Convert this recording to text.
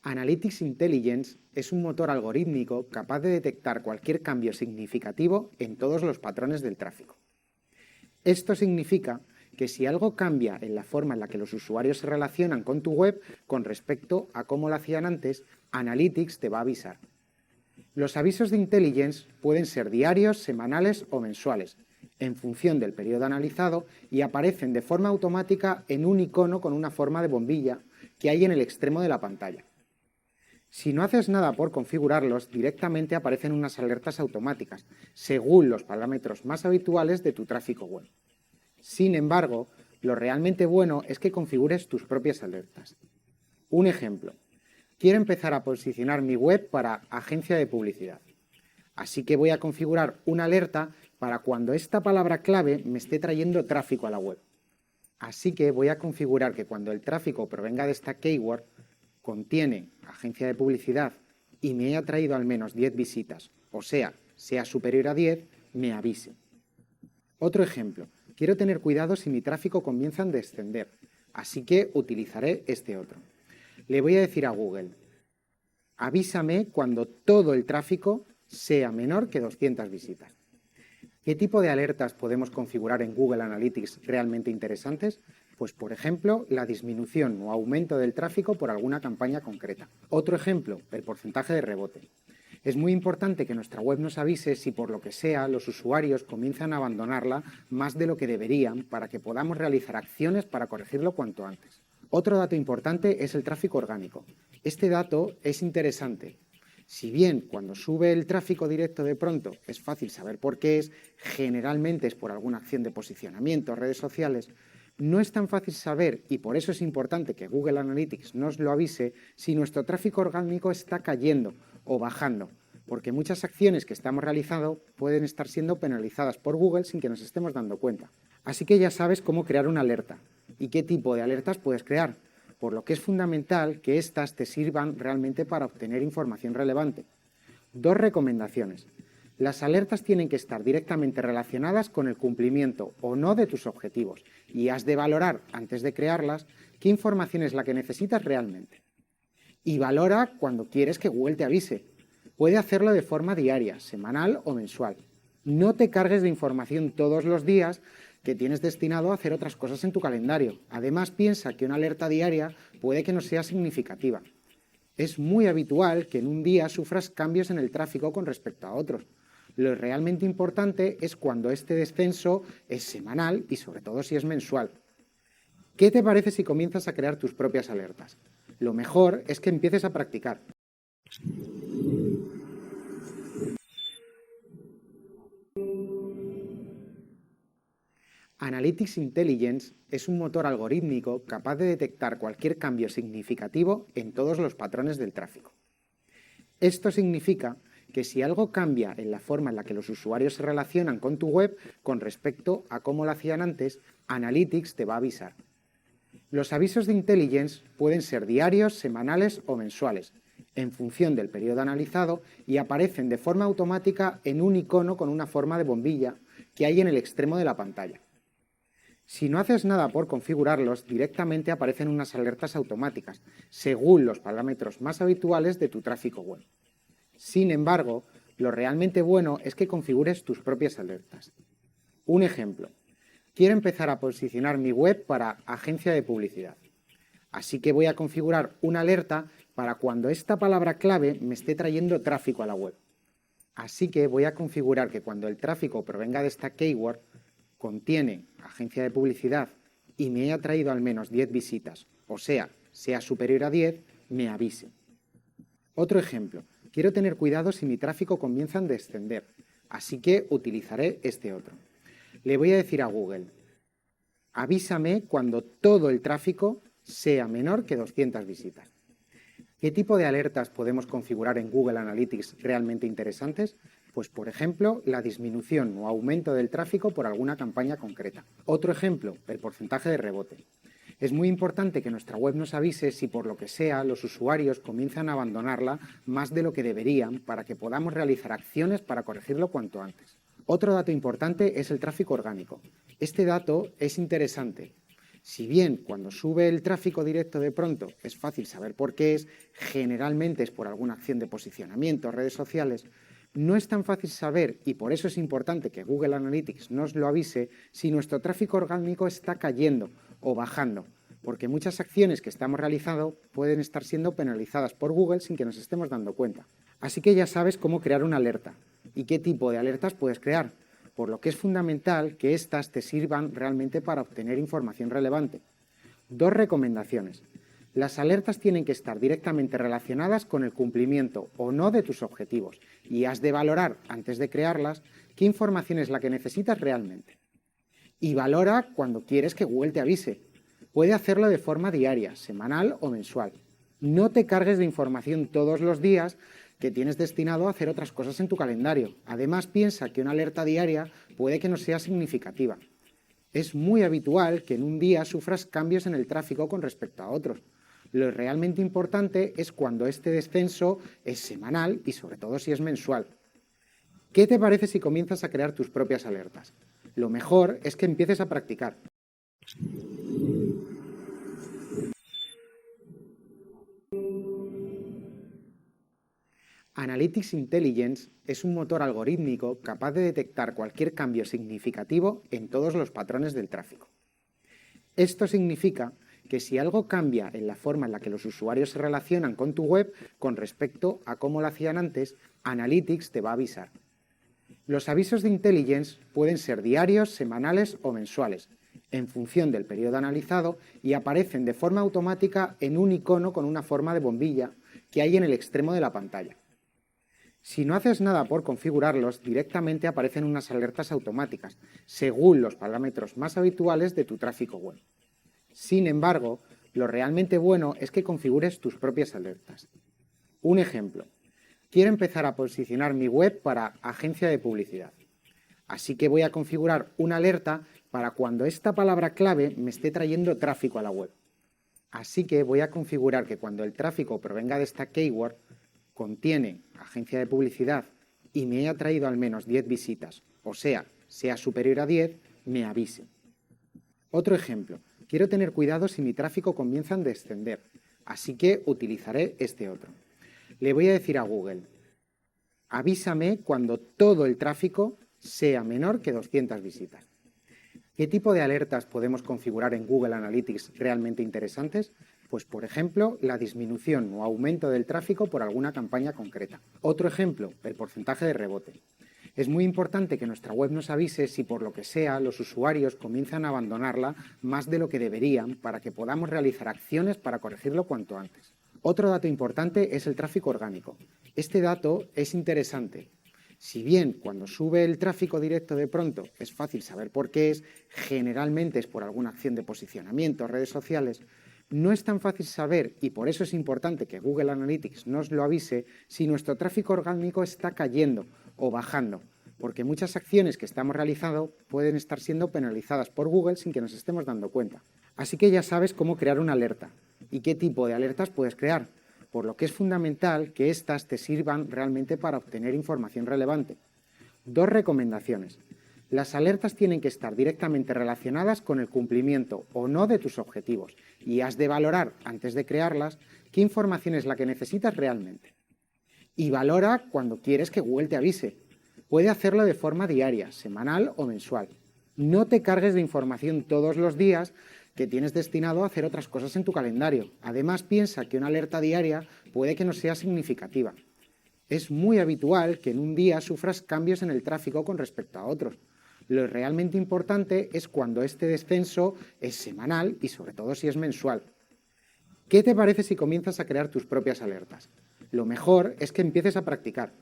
Analytics Intelligence es un motor algorítmico capaz de detectar cualquier cambio significativo en todos los patrones del tráfico. Esto significa que si algo cambia en la forma en la que los usuarios se relacionan con tu web con respecto a cómo lo hacían antes, Analytics te va a avisar. Los avisos de Intelligence pueden ser diarios, semanales o mensuales, en función del periodo analizado, y aparecen de forma automática en un icono con una forma de bombilla que hay en el extremo de la pantalla. Si no haces nada por configurarlos, directamente aparecen unas alertas automáticas, según los parámetros más habituales de tu tráfico web. Sin embargo, lo realmente bueno es que configures tus propias alertas. Un ejemplo: quiero empezar a posicionar mi web para agencia de publicidad. Así que voy a configurar una alerta para cuando esta palabra clave me esté trayendo tráfico a la web. Así que voy a configurar que cuando el tráfico provenga de esta keyword, contiene agencia de publicidad y me haya traído al menos 10 visitas, o sea superior a 10, me avise. Otro ejemplo: quiero tener cuidado si mi tráfico comienza a descender, así que utilizaré este otro. Le voy a decir a Google: avísame cuando todo el tráfico sea menor que 200 visitas. ¿Qué tipo de alertas podemos configurar en Google Analytics realmente interesantes? Pues, por ejemplo, la disminución o aumento del tráfico por alguna campaña concreta. Otro ejemplo, el porcentaje de rebote. Es muy importante que nuestra web nos avise si por lo que sea los usuarios comienzan a abandonarla más de lo que deberían, para que podamos realizar acciones para corregirlo cuanto antes. Otro dato importante es el tráfico orgánico. Este dato es interesante. Si bien cuando sube el tráfico directo de pronto es fácil saber por qué es, generalmente es por alguna acción de posicionamiento, redes sociales, no es tan fácil saber, y por eso es importante que Google Analytics nos lo avise, si nuestro tráfico orgánico está cayendo o bajando, porque muchas acciones que estamos realizando pueden estar siendo penalizadas por Google sin que nos estemos dando cuenta. Así que ya sabes cómo crear una alerta y qué tipo de alertas puedes crear, por lo que es fundamental que éstas te sirvan realmente para obtener información relevante. 2 recomendaciones. Las alertas tienen que estar directamente relacionadas con el cumplimiento o no de tus objetivos, y has de valorar, antes de crearlas, qué información es la que necesitas realmente. Y valora cuando quieres que Google te avise. Puede hacerlo de forma diaria, semanal o mensual. No te cargues de información todos los días que tienes destinado a hacer otras cosas en tu calendario. Además, piensa que una alerta diaria puede que no sea significativa. Es muy habitual que en un día sufras cambios en el tráfico con respecto a otros. Lo realmente importante es cuando este descenso es semanal y sobre todo si es mensual. ¿Qué te parece si comienzas a crear tus propias alertas? Lo mejor es que empieces a practicar. Analytics Intelligence es un motor algorítmico capaz de detectar cualquier cambio significativo en todos los patrones del tráfico. Esto significa que si algo cambia en la forma en la que los usuarios se relacionan con tu web con respecto a cómo lo hacían antes, Analytics te va a avisar. Los avisos de Intelligence pueden ser diarios, semanales o mensuales, en función del periodo analizado, y aparecen de forma automática en un icono con una forma de bombilla que hay en el extremo de la pantalla. Si no haces nada por configurarlos, directamente aparecen unas alertas automáticas, según los parámetros más habituales de tu tráfico web. Sin embargo, lo realmente bueno es que configures tus propias alertas. Un ejemplo: quiero empezar a posicionar mi web para agencia de publicidad. Así que voy a configurar una alerta para cuando esta palabra clave me esté trayendo tráfico a la web. Así que voy a configurar que cuando el tráfico provenga de esta keyword, contiene agencia de publicidad y me haya traído al menos 10 visitas, o sea superior a 10, me avise. Otro ejemplo: quiero tener cuidado si mi tráfico comienza a descender, así que utilizaré este otro. Le voy a decir a Google: avísame cuando todo el tráfico sea menor que 200 visitas. ¿Qué tipo de alertas podemos configurar en Google Analytics realmente interesantes? Pues, por ejemplo, la disminución o aumento del tráfico por alguna campaña concreta. Otro ejemplo, el porcentaje de rebote. Es muy importante que nuestra web nos avise si por lo que sea los usuarios comienzan a abandonarla más de lo que deberían, para que podamos realizar acciones para corregirlo cuanto antes. Otro dato importante es el tráfico orgánico. Este dato es interesante. Si bien cuando sube el tráfico directo de pronto es fácil saber por qué es, generalmente es por alguna acción de posicionamiento, redes sociales, no es tan fácil saber, y por eso es importante que Google Analytics nos lo avise, si nuestro tráfico orgánico está cayendo o bajando, porque muchas acciones que estamos realizando pueden estar siendo penalizadas por Google sin que nos estemos dando cuenta. Así que ya sabes cómo crear una alerta y qué tipo de alertas puedes crear, por lo que es fundamental que éstas te sirvan realmente para obtener información relevante. 2 recomendaciones. Las alertas tienen que estar directamente relacionadas con el cumplimiento o no de tus objetivos y has de valorar, antes de crearlas, qué información es la que necesitas realmente. Y valora cuando quieres que Google te avise. Puede hacerlo de forma diaria, semanal o mensual. No te cargues de información todos los días que tienes destinado a hacer otras cosas en tu calendario. Además, piensa que una alerta diaria puede que no sea significativa. Es muy habitual que en un día sufras cambios en el tráfico con respecto a otros. Lo realmente importante es cuando este descenso es semanal y sobre todo si es mensual. ¿Qué te parece si comienzas a crear tus propias alertas? Lo mejor es que empieces a practicar. Analytics Intelligence es un motor algorítmico capaz de detectar cualquier cambio significativo en todos los patrones del tráfico. Esto significa que si algo cambia en la forma en la que los usuarios se relacionan con tu web con respecto a cómo lo hacían antes, Analytics te va a avisar. Los avisos de Intelligence pueden ser diarios, semanales o mensuales, en función del periodo analizado, y aparecen de forma automática en un icono con una forma de bombilla que hay en el extremo de la pantalla. Si no haces nada por configurarlos, directamente aparecen unas alertas automáticas, según los parámetros más habituales de tu tráfico web. Sin embargo, lo realmente bueno es que configures tus propias alertas. Un ejemplo. Quiero empezar a posicionar mi web para agencia de publicidad. Así que voy a configurar una alerta para cuando esta palabra clave me esté trayendo tráfico a la web. Así que voy a configurar que cuando el tráfico provenga de esta keyword, contiene agencia de publicidad y me haya traído al menos 10 visitas, o sea superior a 10, me avise. Otro ejemplo. Quiero tener cuidado si mi tráfico comienza a descender, así que utilizaré este otro. Le voy a decir a Google, avísame cuando todo el tráfico sea menor que 200 visitas. ¿Qué tipo de alertas podemos configurar en Google Analytics realmente interesantes? Pues, por ejemplo, la disminución o aumento del tráfico por alguna campaña concreta. Otro ejemplo, el porcentaje de rebote. Es muy importante que nuestra web nos avise si por lo que sea los usuarios comienzan a abandonarla más de lo que deberían para que podamos realizar acciones para corregirlo cuanto antes. Otro dato importante es el tráfico orgánico. Este dato es interesante. Si bien cuando sube el tráfico directo de pronto es fácil saber por qué es, generalmente es por alguna acción de posicionamiento, redes sociales, no es tan fácil saber, y por eso es importante que Google Analytics nos lo avise, si nuestro tráfico orgánico está cayendo o bajando, porque muchas acciones que estamos realizando pueden estar siendo penalizadas por Google sin que nos estemos dando cuenta. Así que ya sabes cómo crear una alerta y qué tipo de alertas puedes crear, por lo que es fundamental que éstas te sirvan realmente para obtener información relevante. 2 recomendaciones. Las alertas tienen que estar directamente relacionadas con el cumplimiento o no de tus objetivos y has de valorar, antes de crearlas, qué información es la que necesitas realmente. Y valora cuando quieres que Google te avise. Puede hacerlo de forma diaria, semanal o mensual. No te cargues de información todos los días que tienes destinado a hacer otras cosas en tu calendario. Además, piensa que una alerta diaria puede que no sea significativa. Es muy habitual que en un día sufras cambios en el tráfico con respecto a otros. Lo realmente importante es cuando este descenso es semanal y sobre todo si es mensual. ¿Qué te parece si comienzas a crear tus propias alertas? Lo mejor es que empieces a practicar.